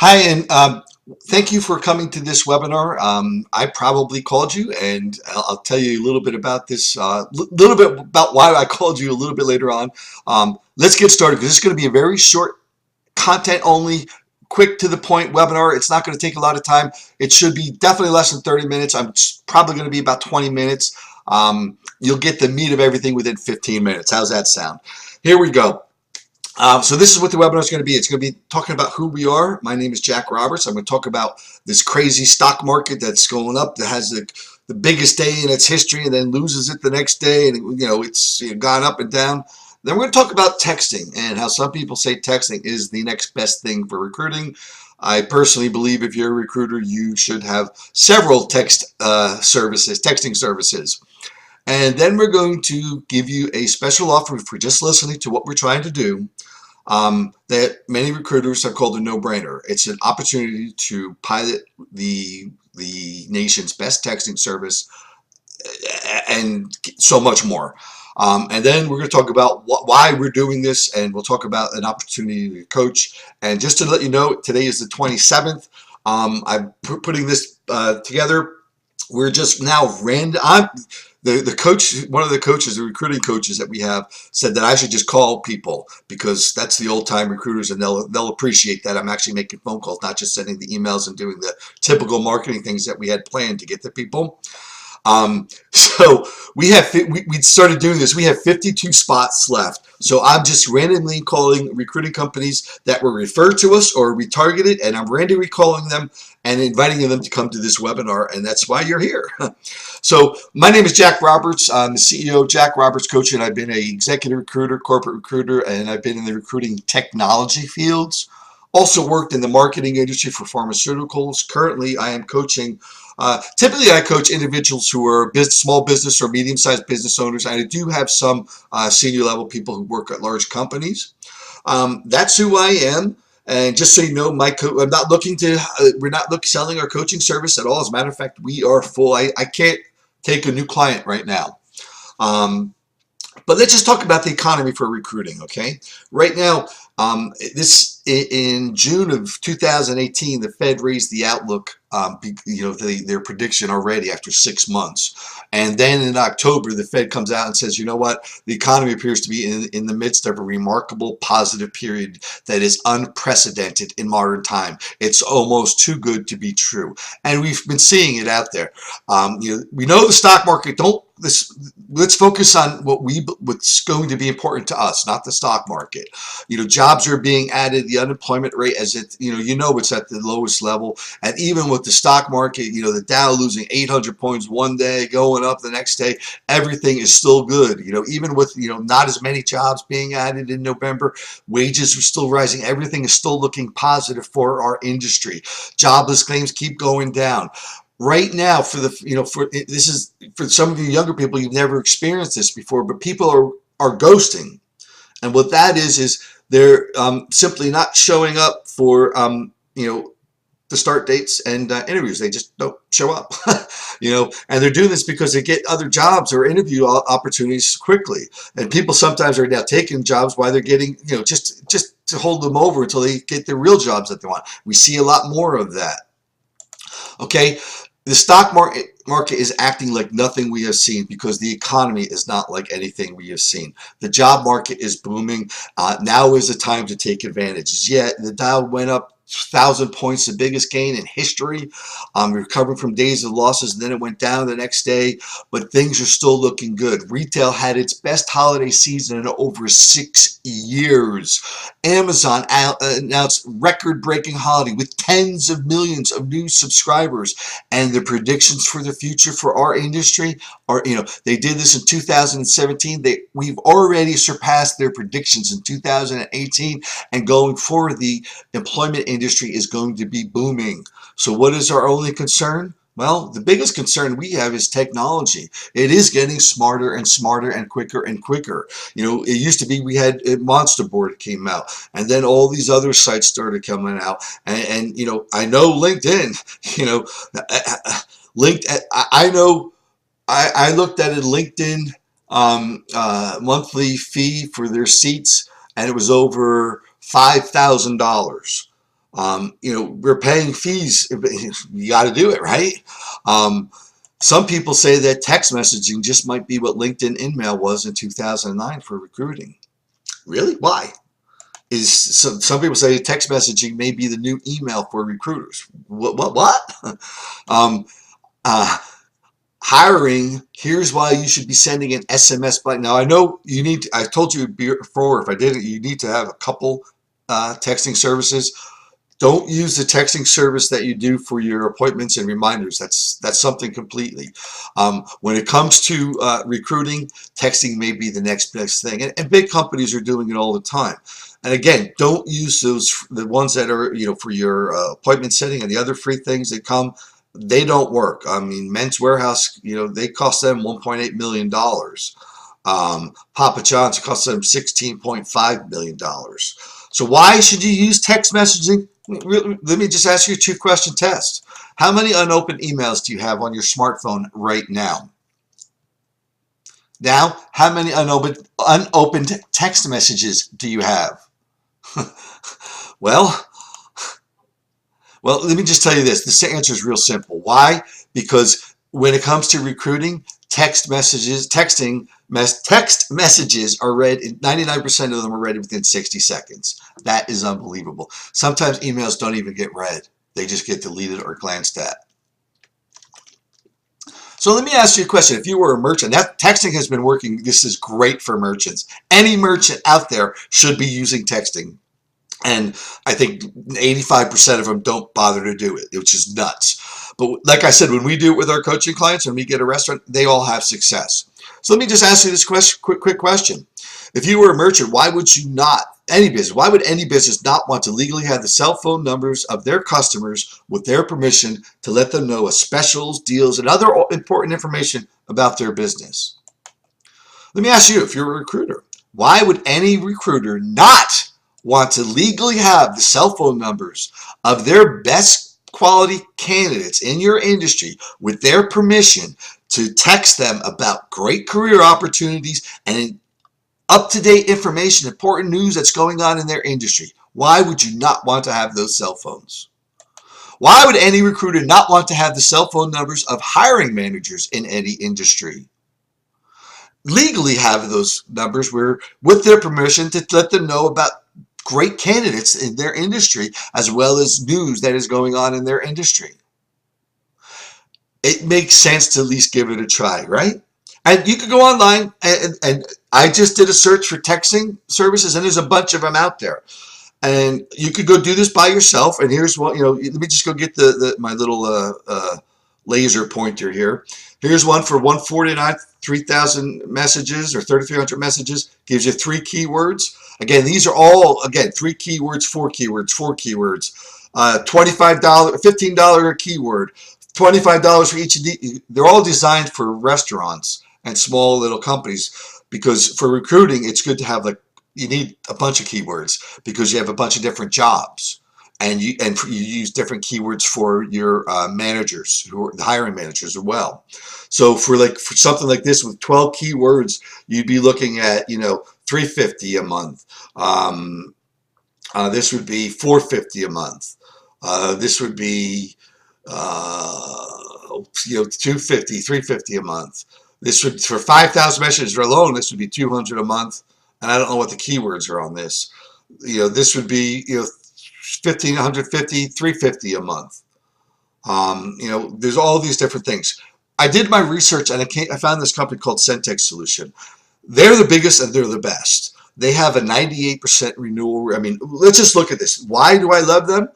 Hi, and thank you for coming to this webinar. I probably called you, and I'll tell you a little bit about this, little bit about why I called you a little bit later on. Let's get started because this is going to be a very short, content only, quick to the point webinar. It's not going to take a lot of time. It should be definitely less than 30 minutes. I'm probably going to be about 20 minutes. You'll get the meat of everything within 15 minutes. How's that sound? Here we go. So this is what the webinar is going to be. It's going to be talking about who we are. My name is Jack Roberts. I'm going to talk about this crazy stock market that's going up, that has the biggest day in its history and then loses it the next day, and it's gone up and down. Then we're going to talk about texting and how some people say texting is the next best thing for recruiting. I personally believe if you're a recruiter, you should have several texting services. And then we're going to give you a special offer for just listening to what we're trying to do, that many recruiters have called a no-brainer. It's an opportunity to pilot the nation's best texting service and so much more. And then we're going to talk about why we're doing this, and we'll talk about an opportunity to coach. And just to let you know, today is the 27th. I'm putting this together. We're just now random. The coach, one of the coaches, the recruiting coaches that we have, said that I should just call people because that's the old time recruiters, and they'll appreciate that I'm actually making phone calls, not just sending the emails and doing the typical marketing things that we had planned to get to people. So we started doing this. We have 52 spots left. So I'm just randomly calling recruiting companies that were referred to us or retargeted, and I'm randomly calling them and inviting them to come to this webinar, and that's why you're here. So my name is Jack Roberts. I'm the CEO of Jack Roberts Coaching. I've been an executive recruiter, corporate recruiter, and I've been in the recruiting technology fields. Also worked in the marketing industry for pharmaceuticals. Currently, I am coaching. Typically, I coach individuals who are small business or medium-sized business owners. I do have some senior level people who work at large companies. That's who I am. And just so you know, I'm not looking to. We're not selling our coaching service at all. As a matter of fact, we are full. I can't take a new client right now. But let's just talk about the economy for recruiting, okay? Right now, in June of 2018, the Fed raised the outlook, their prediction already after 6 months. And then in October, the Fed comes out and says, you know what? The economy appears to be in the midst of a remarkable positive period that is unprecedented in modern time. It's almost too good to be true. And we've been seeing it out there. We know the stock market, let's focus on what's going to be important to us, not the stock market. Jobs are being added. The unemployment rate, it's at the lowest level. And even with the stock market, the Dow losing 800 points one day, going up the next day, everything is still good. Even with, not as many jobs being added in November, wages are still rising. Everything is still looking positive for our industry. Jobless claims keep going down. Right now, for some of you younger people, you've never experienced this before, but people are ghosting. And what that is they're simply not showing up for, the start dates and interviews. They just don't show up, and they're doing this because they get other jobs or interview opportunities quickly. And people sometimes are now taking jobs while they're getting, just to hold them over until they get the real jobs that they want. We see a lot more of that. Okay. The stock market is acting like nothing we have seen because the economy is not like anything we have seen. The job market is booming. Now is the time to take advantage. Yet the Dow went up 1,000 points, the biggest gain in history. Recovering from days of losses, and then it went down the next day, but things are still looking good. Retail had its best holiday season in over 6 years. Amazon announced record-breaking holiday with tens of millions of new subscribers, and the predictions for the future for our industry are, they did this in 2017. We've already surpassed their predictions in 2018, and going forward, the employment industry is going to be booming. So what is our only concern? Well, the biggest concern we have is technology. It is getting smarter and smarter and quicker and quicker. It used to be we had Monster Board came out, and then all these other sites started coming out. And I know LinkedIn, I looked at a LinkedIn monthly fee for their seats, and it was over $5,000. We're paying fees. You got to do it, right? Um, some people say that text messaging just might be what LinkedIn InMail was in 2009 for recruiting. Really? Why? Some people say text messaging may be the new email for recruiters. What? um, uh, Hiring, here's why you should be sending an SMS button. Now, I know I told you before, if I didn't, you need to have a couple texting services. Don't use the texting service that you do for your appointments and reminders. That's something completely. When it comes to recruiting, texting may be the next best thing, and big companies are doing it all the time. And again, don't use the ones that are for your appointment setting and the other free things that come. They don't work. I mean, Men's Warehouse, they cost them $1.8 million. Papa John's cost them $16.5 million. So why should you use text messaging? Let me just ask you a two-question test. How many unopened emails do you have on your smartphone right now? Now, how many unopened text messages do you have? Well, let me just tell you this. This answer is real simple. Why? Because when it comes to recruiting, text messages are read, 99% of them are read within 60 seconds. That is unbelievable. Sometimes emails don't even get read. They just get deleted or glanced at. So let me ask you a question. If you were a merchant, that texting has been working. This is great for merchants. Any merchant out there should be using texting. And I think 85% of them don't bother to do it, which is nuts. But like I said, when we do it with our coaching clients and we get a restaurant, they all have success. So let me just ask you this quick question. If you were a merchant, why would any business not want to legally have the cell phone numbers of their customers with their permission to let them know of specials, deals, and other important information about their business? Let me ask you, if you're a recruiter, why would any recruiter not want to legally have the cell phone numbers of their best quality candidates in your industry with their permission to text them about great career opportunities and up-to-date information, important news that's going on in their industry? Why would you not want to have those cell phones? Why would any recruiter not want to have the cell phone numbers of hiring managers in any industry? Legally have those numbers with their permission to let them know about great candidates in their industry, as well as news that is going on in their industry. It makes sense to at least give it a try, right? And you can go online, and I just did a search for texting services, and there's a bunch of them out there. And you could go do this by yourself. And here's what, let me just go get my little laser pointer here. Here's one for 149, 3,000 messages or 3,300 messages. Gives you 3 keywords. Again, these are all, 3 keywords, 4 keywords, 4 keywords. $25, $15 a keyword, $25 for each of these. They're all designed for restaurants and small little companies, because for recruiting, it's good to have you need a bunch of keywords because you have a bunch of different jobs. And you use different keywords for your managers, who are the hiring managers as well. So for something like this with 12 keywords, you'd be looking at $350 a month. This would be $450 a month. This would be $250, $350 a month. This would, for 5,000 messages alone, this would be $200 a month. And I don't know what the keywords are on this. This would be $1,550, $350 a month. There's all these different things. I did my research and I found this company called Centex Solution. They're the biggest and they're the best. They have a 98% renewal. I mean, let's just look at this. Why do I love them?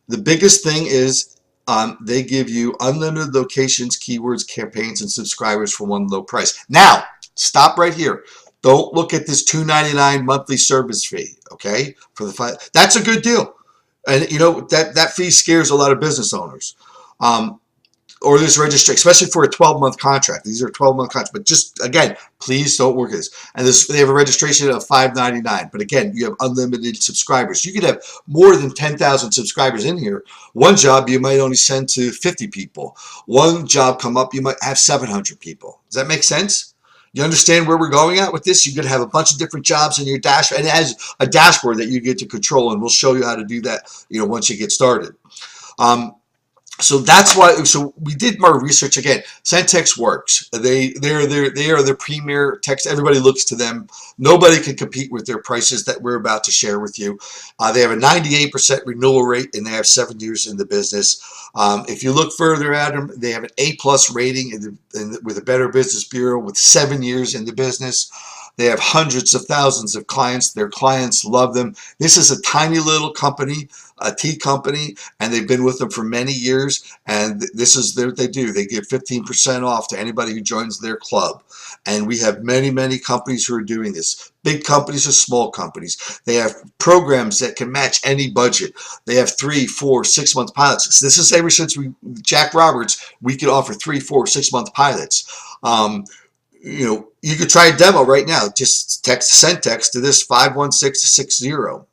The biggest thing is they give you unlimited locations, keywords, campaigns, and subscribers for one low price. Now, stop right here. Don't look at this $2.99 monthly service fee, okay? That's a good deal. And that fee scares a lot of business owners. Or this registration, especially for a 12-month contract. These are 12-month contracts. But just, again, please don't work at this. And they have a registration of $5.99. But again, you have unlimited subscribers. You could have more than 10,000 subscribers in here. One job you might only send to 50 people. One job come up, you might have 700 people. Does that make sense? You understand where we're going at with this? You're going to have a bunch of different jobs in your dashboard, and it has a dashboard that you get to control, and we'll show you how to do that, once you get started. So that's why. So we did more research again. Centex works. They are the premier text. Everybody looks to them. Nobody can compete with their prices that we're about to share with you. They have a 98% renewal rate, and they have 7 years in the business. If you look further at them, they have an A+ rating with a Better Business Bureau with 7 years in the business. They have hundreds of thousands of clients. Their clients love them. This is a tiny little company, a tea company, and they've been with them for many years. And this is what they do. They give 15% off to anybody who joins their club. And we have many, many companies who are doing this. Big companies or small companies. They have programs that can match any budget. They have 3, 4, 6 month pilots. This is ever since Jack Roberts, we could offer 3, 4, 6 month pilots. You could try a demo right now. Just send text to this 51660.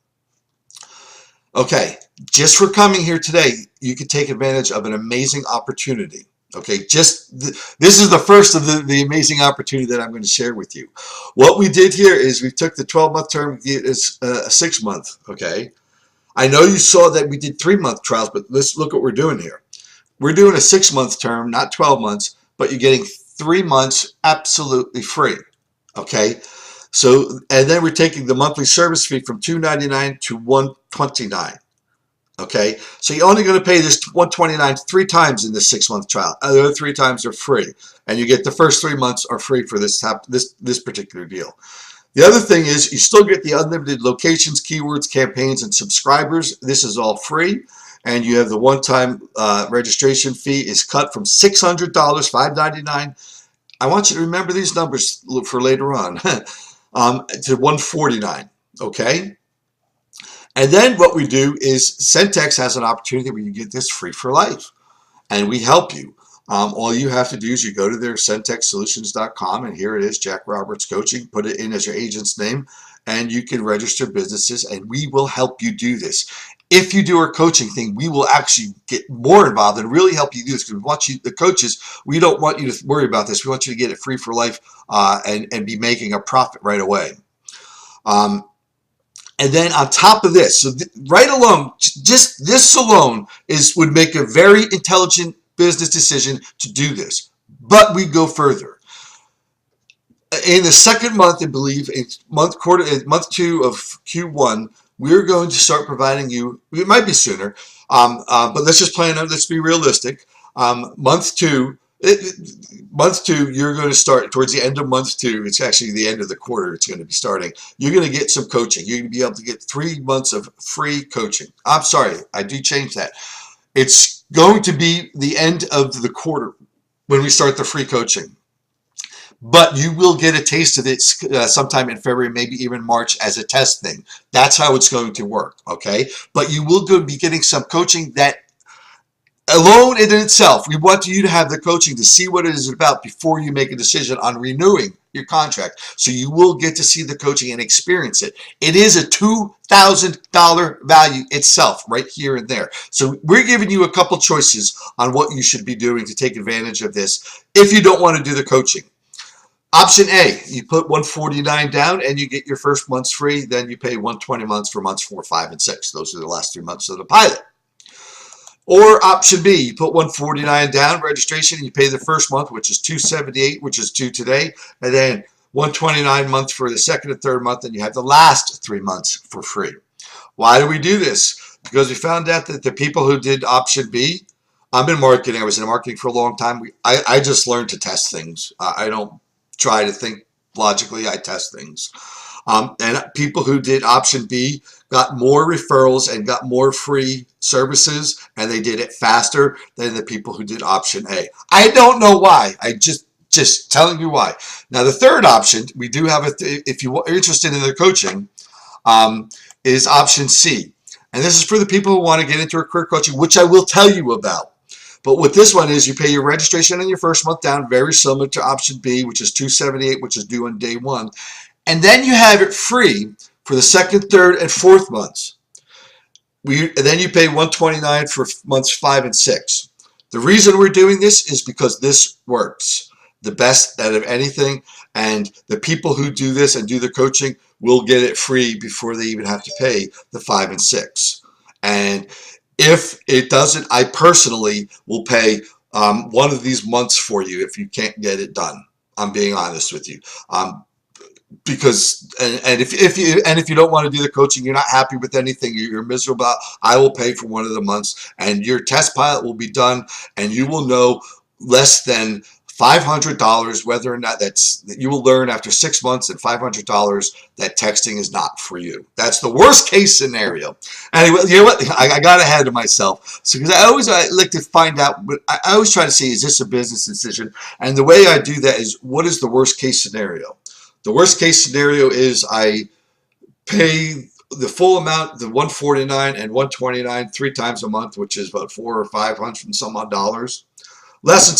Okay, just for coming here today, you could take advantage of an amazing opportunity. Okay, this is the first of the amazing opportunity that I'm going to share with you. What we did here is we took the 12-month term, it's a 6-month. Okay, I know you saw that we did 3-month trials, but let's look what we're doing here. We're doing a 6-month term, not 12 months, but you're getting 3 months absolutely free. Okay, so and then we're taking the monthly service fee from $299 to $129. Okay, so you're only going to pay this $129 3 times in this 6-month trial. The other 3 times are free, and you get the first 3 months are free for this particular deal. The other thing is you still get the unlimited locations, keywords, campaigns, and subscribers. This is all free. And you have the one-time registration fee is cut from $600, $599. I want you to remember these numbers for later on, to $149. Okay. And then what we do is Centex has an opportunity where you get this free for life, and we help you. All you have to do is you go to their centexsolutions.com, and here it is, Jack Roberts Coaching. Put it in as your agent's name, and you can register businesses, and we will help you do this. If you do our coaching thing, we will actually get more involved and really help you do this, because we want you, the coaches, we don't want you to worry about this. We want you to get it free for life and be making a profit right away. And then on top of this, so right alone, just this alone would make a very intelligent business decision to do this. But we go further. In the second month, I believe, in month 2 of Q1, we're going to start providing you, it might be sooner, but let's just plan on, let's be realistic. Month two, you're going to start towards the end of month 2. It's actually the end of the quarter. It's going to be starting. You're going to get some coaching. You're going to be able to get 3 months of free coaching. I'm sorry, I do change that. It's going to be the end of the quarter when we start the free coaching. But you will get a taste of it sometime in February, maybe even March, as a test thing. That's how it's going to work, okay? But you will be getting some coaching that alone in itself, we want you to have the coaching to see what it is about before you make a decision on renewing your contract. So you will get to see the coaching and experience it. It is a $2,000 value itself right here and there. So we're giving you a couple choices on what you should be doing to take advantage of this if you don't want to do the coaching. Option A, you put $149 down and you get your first month's free. Then you pay $120 months for months 4, 5, and 6. Those are the last 3 months of the pilot. Or option B, you put $149 down registration and you pay the first month, which is $278, which is due today, and then $129 months for the second and third month, and you have the last 3 months for free. Why do we do this? Because we found out that the people who did option B, I'm in marketing. I was in marketing for a long time. I just learned to test things. I don't try to think logically. I test things. And people who did option B got more referrals and got more free services, and they did it faster than the people who did option A. I don't know why. I just telling you why. Now the third option, we do have if you are interested in the coaching, is option C. And this is for the people who want to get into a career coaching, which I will tell you about. But what this one is, you pay your registration and your first month down, very similar to option B, which is $278, which is due on day 1. And then you have it free for the second, third, and fourth months. Then you pay $129 for months 5 and 6. The reason we're doing this is because this works the best out of anything, And the people who do this and do the coaching will get it free before they even have to pay the 5 and 6. And if it doesn't, I personally will pay one of these months for you if you can't get it done. I'm being honest with you. Because if you don't want to do the coaching, you're not happy with anything, you're miserable about, I will pay for one of the months, and your test pilot will be done, and you will know less than $500 whether or not that you will learn after 6 months and $500 that texting is not for you. That's the worst case scenario. Anyway, you know what? I got ahead of myself. So because I like to find out, but I always try to see, is this a business decision? And the way I do that is, what is the worst case scenario? The worst case scenario is I pay the full amount, the 149 and 129 3 times a month, which is about 400 or 500 and some odd dollars. Less than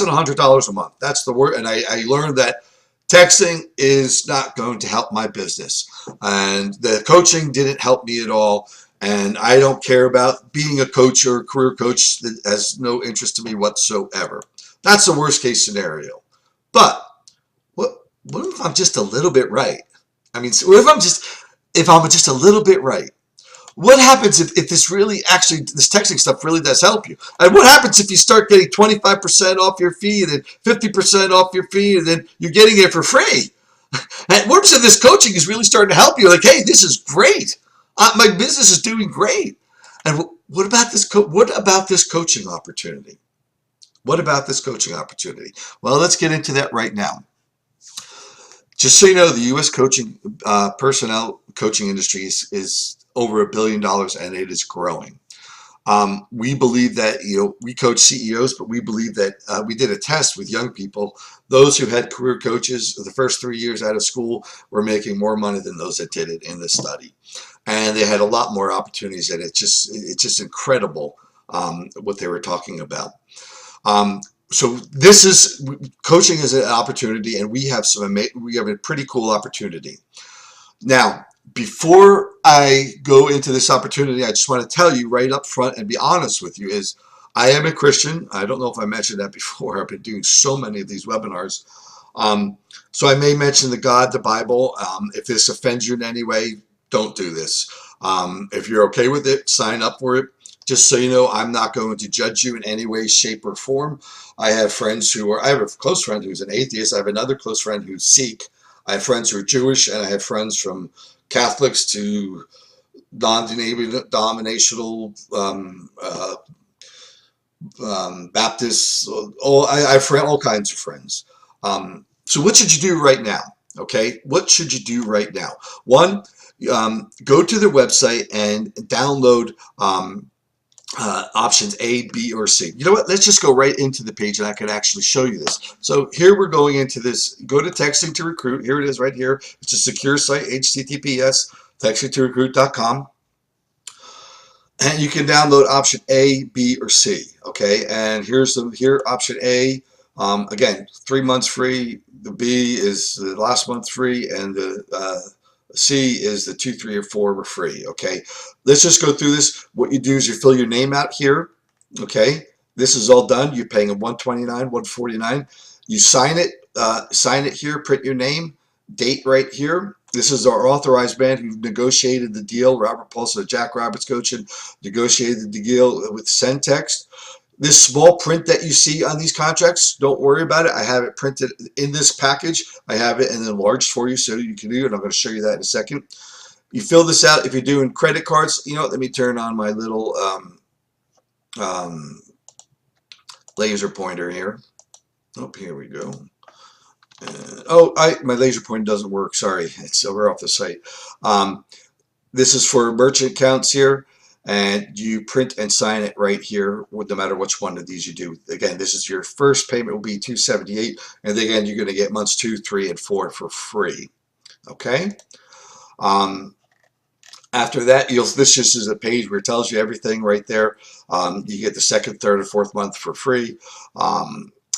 $100 a month. That's the word. And I learned that texting is not going to help my business. And the coaching didn't help me at all. And I don't care about being a coach or a career coach. That has no interest to me whatsoever. That's the worst case scenario. But what if I'm just a little bit right? I mean, what if I'm just a little bit right? What happens if this really actually, this texting stuff really does help you? And what happens if you start getting 25% off your fee and then 50% off your fee and then you're getting it for free? And what if this coaching is really starting to help you? Like, hey, this is great. My business is doing great. And what about this coaching opportunity? What about this coaching opportunity? Well, let's get into that right now. Just so you know, the U.S. coaching personnel coaching industry is over $1 billion, and it is growing. We believe that, we coach CEOs, but we believe that we did a test with young people. Those who had career coaches the first 3 years out of school were making more money than those that did it in the study. And they had a lot more opportunities, and it's just incredible what they were talking about. So this is, coaching is an opportunity, and we have a pretty cool opportunity. Now, before I go into this opportunity, I just want to tell you right up front and be honest with you is I am a Christian. I don't know if I mentioned that before. I've been doing so many of these webinars. So I may mention the God, the Bible. If this offends you in any way, don't do this. If you're okay with it, sign up for it. Just so you know, I'm not going to judge you in any way, shape, or form. I have a close friend who's an atheist. I have another close friend who's Sikh. I have friends who are Jewish, and I have friends from Catholics to non-denominational Baptists. I have all kinds of friends. So what should you do right now? Okay, what should you do right now? One, go to their website and download options A, B, or C. You know what? Let's just go right into the page, and I can actually show you this. So here we're going into this. Go to Texting to Recruit. Here it is right here. It's a secure site, HTTPS, textingtorecruit.com. And you can download option A, B, or C. Okay, and here option A. Again, 3 months free. The B is the last month free, and the C is the 2, 3, or 4 were free. Okay, let's just go through this. What you do is you fill your name out here. Okay, this is all done. You're paying a $129, $149. You sign it here. Print your name, date right here. This is our authorized man who negotiated the deal. Robert Paulson, Jack Roberts coaching, negotiated the deal with SendText. This small print that you see on these contracts, don't worry about it. I have it printed in this package. I have it enlarged for you so you can do it. I'm going to show you that in a second. You fill this out. If you're doing credit cards, let me turn on my little laser pointer here. Oh, here we go. My laser pointer doesn't work. Sorry, it's over off the site. This is for merchant accounts here. And you print and sign it right here, no matter which one of these you do. Again, this is your first payment will be $278, and again, you're going to get months 2, 3, and 4 for free. Okay. After that, this just is a page where it tells you everything right there. You get the second, third, and fourth month for free.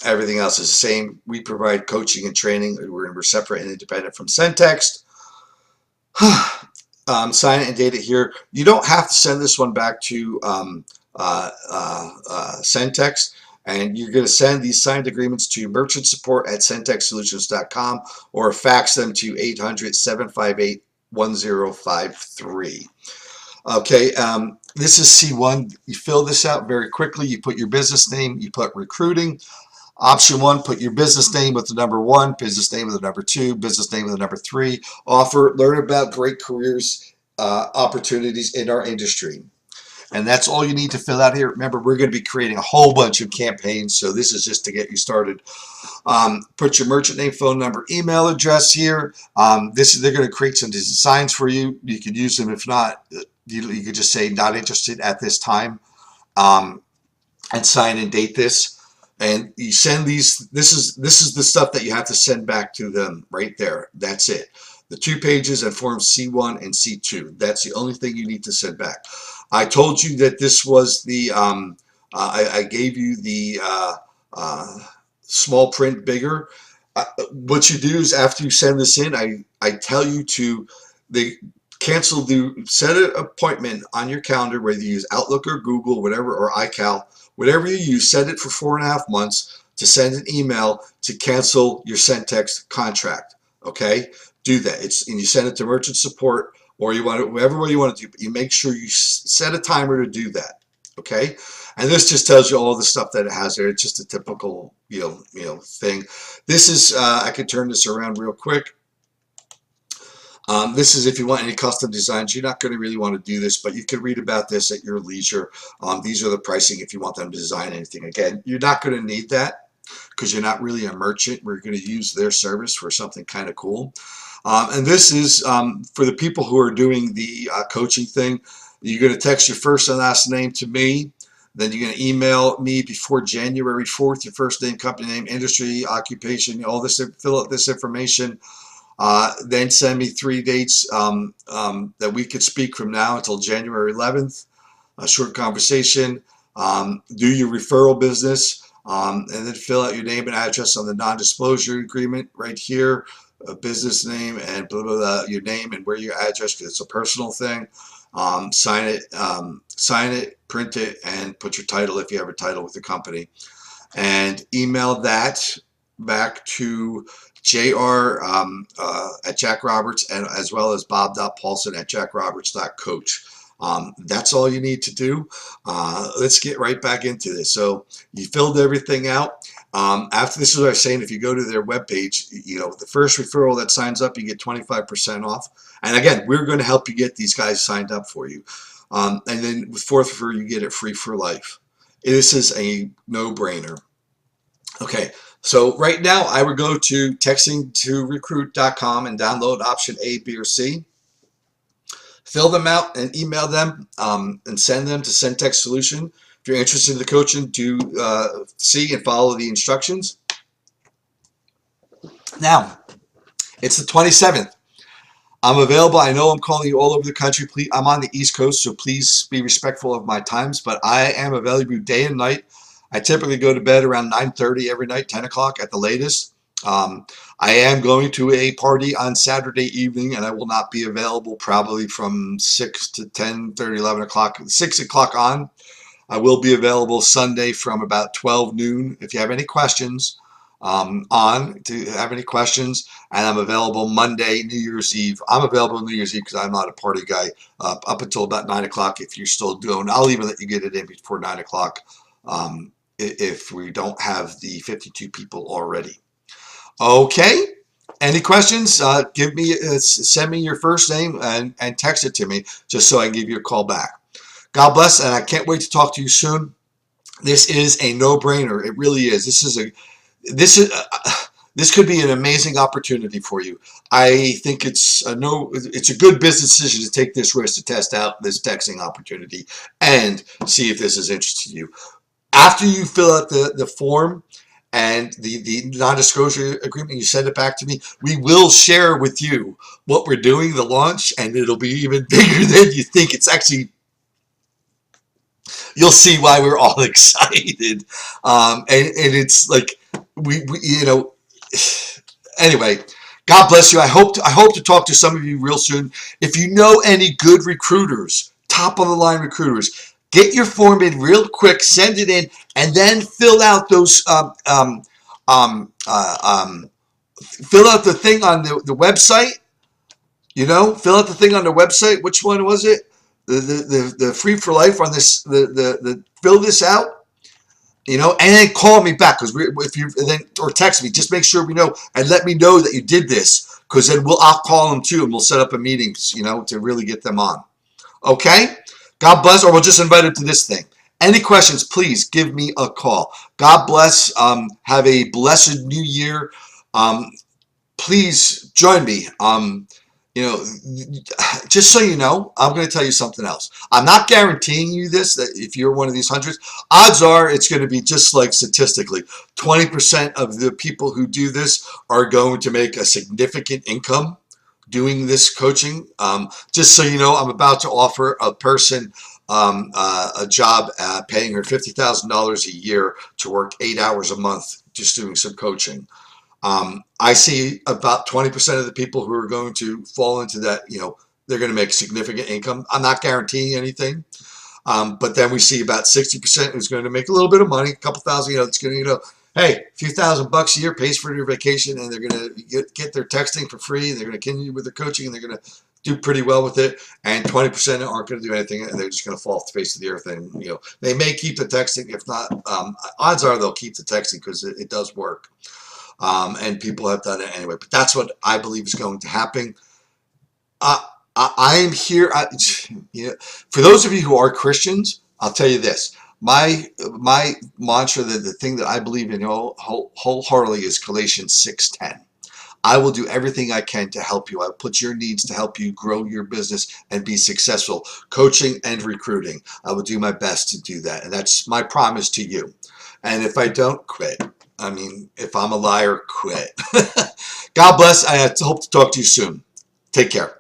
Everything else is the same. We provide coaching and training. We're separate and independent from SendText. Sign it and date it here. You don't have to send this one back to SendText, And you're going to send these signed agreements to merchant support at centexsolutions.com or fax them to 800-758-1053. Okay, this is C1. You fill this out very quickly. You put your business name, you put recruiting. Option 1, put your business name with the number 1, business name with the number 2, business name with the number 3. Offer, learn about great careers, opportunities in our industry. And that's all you need to fill out here. Remember, we're going to be creating a whole bunch of campaigns, so this is just to get you started. Put your merchant name, phone number, email address here. They're going to create some designs for you. You can use them. If not, you could just say not interested at this time, and sign and date this. And you send these. This is the stuff that you have to send back to them right there. That's it. The 2 pages and forms C1 and C2. That's the only thing you need to send back. I told you that this was the. I gave you the small print bigger. What you do is after you send this in, I tell you to set an appointment on your calendar, whether you use Outlook or Google, whatever, or iCal, whatever you use, set it for 4.5 months to send an email to cancel your Centex contract. Okay, do that. And you send it to merchant support, or you want it whatever way you want to do, but you make sure you set a timer to do that. Okay, and this just tells you all the stuff that it has there. It's just a typical thing. This is I could turn this around real quick. This is if you want any custom designs. You're not going to really want to do this, but you can read about this at your leisure. These are the pricing if you want them to design anything. Again, you're not going to need that because you're not really a merchant. We're going to use their service for something kind of cool. And this is for the people who are doing the coaching thing. You're going to text your first and last name to me. Then you're going to email me before January 4th, your first name, company name, industry, occupation, all this, fill out this information. Then send me 3 dates that we could speak from now until January 11th. A short conversation. Do your referral business. And then fill out your name and address on the non-disclosure agreement right here. A business name and blah, blah, blah, your name and where your address, because it's a personal thing. Sign it, print it, and put your title if you have a title with the company. And email that back to JR at Jack Roberts, and as well as bob.paulson at jackroberts.coach. That's all you need to do. Let's get right back into this. So you filled everything out. After this is what I was saying, if you go to their webpage, the first referral that signs up, you get 25% off. And again, we're going to help you get these guys signed up for you. And then with fourth referral, you get it free for life. This is a no-brainer. Okay, so right now I would go to textingtorecruit.com and download option A, B, or C. Fill them out and email them and send them to Centex Solution. If you're interested in the coaching, do see and follow the instructions. Now, it's the 27th. I'm available. I know I'm calling you all over the country. Please, I'm on the East Coast, so please be respectful of my times, but I am available day and night. I typically go to bed around 9:30 every night, 10 o'clock at the latest. I am going to a party on Saturday evening, and I will not be available probably from 6 to 10:30, 11 o'clock, 6 o'clock on. I will be available Sunday from about 12 noon. If you have any questions, and I'm available Monday, New Year's Eve. I'm available New Year's Eve because I'm not a party guy up until about 9 o'clock. If you're still doing, I'll even let you get it in before 9 o'clock if we don't have the 52 people already. Okay. Any questions? Send me your first name and text it to me just so I can give you a call back. God bless, and I can't wait to talk to you soon. This is a no-brainer. It really is. This could be an amazing opportunity for you. I think it's a good business decision to take this risk to test out this texting opportunity and see if this is interesting to you. After you fill out the form and the non-disclosure agreement, you send it back to me, we will share with you what we're doing, the launch, and it'll be even bigger than you think. It's actually, you'll see why we're all excited. And it's like, anyway, God bless you. I hope to talk to some of you real soon. If you know any good recruiters, top of the line recruiters, Get your form in real quick, send it in, and then fill out the thing on the website. Fill out the thing on the website. Which one was it? The free for life on this. The fill this out. And then call me back because if you then or text me, just make sure we know and let me know that you did this because then I'll call them too and we'll set up a meeting, to really get them on. Okay? God bless, or we'll just invite them to this thing. Any questions, please give me a call. God bless. Have a blessed new year. Please join me. You know, just so you know, I'm going to tell you something else. I'm not guaranteeing you this, that if you're one of these hundreds, odds are it's going to be just like statistically, 20% of the people who do this are going to make a significant income doing this coaching. Just so you know, I'm about to offer a person a job paying her $50,000 a year to work 8 hours a month just doing some coaching. I see about 20% of the people who are going to fall into that, they're going to make significant income. I'm not guaranteeing anything. But then we see about 60% who's going to make a little bit of money, a couple thousand, it's going to, hey, a few $1,000 a year pays for their vacation and they're going to get their texting for free. They're going to continue with their coaching and they're going to do pretty well with it. And 20% aren't going to do anything and they're just going to fall off the face of the earth. And, they may keep the texting. If not, odds are they'll keep the texting because it does work. And people have done it anyway. But that's what I believe is going to happen. I am here. For those of you who are Christians, I'll tell you this. My mantra, the thing that I believe in wholeheartedly is Galatians 6:10. I will do everything I can to help you. I'll put your needs to help you grow your business and be successful, coaching and recruiting. I will do my best to do that. And that's my promise to you. And if I don't, quit. If I'm a liar, quit. God bless. I hope to talk to you soon. Take care.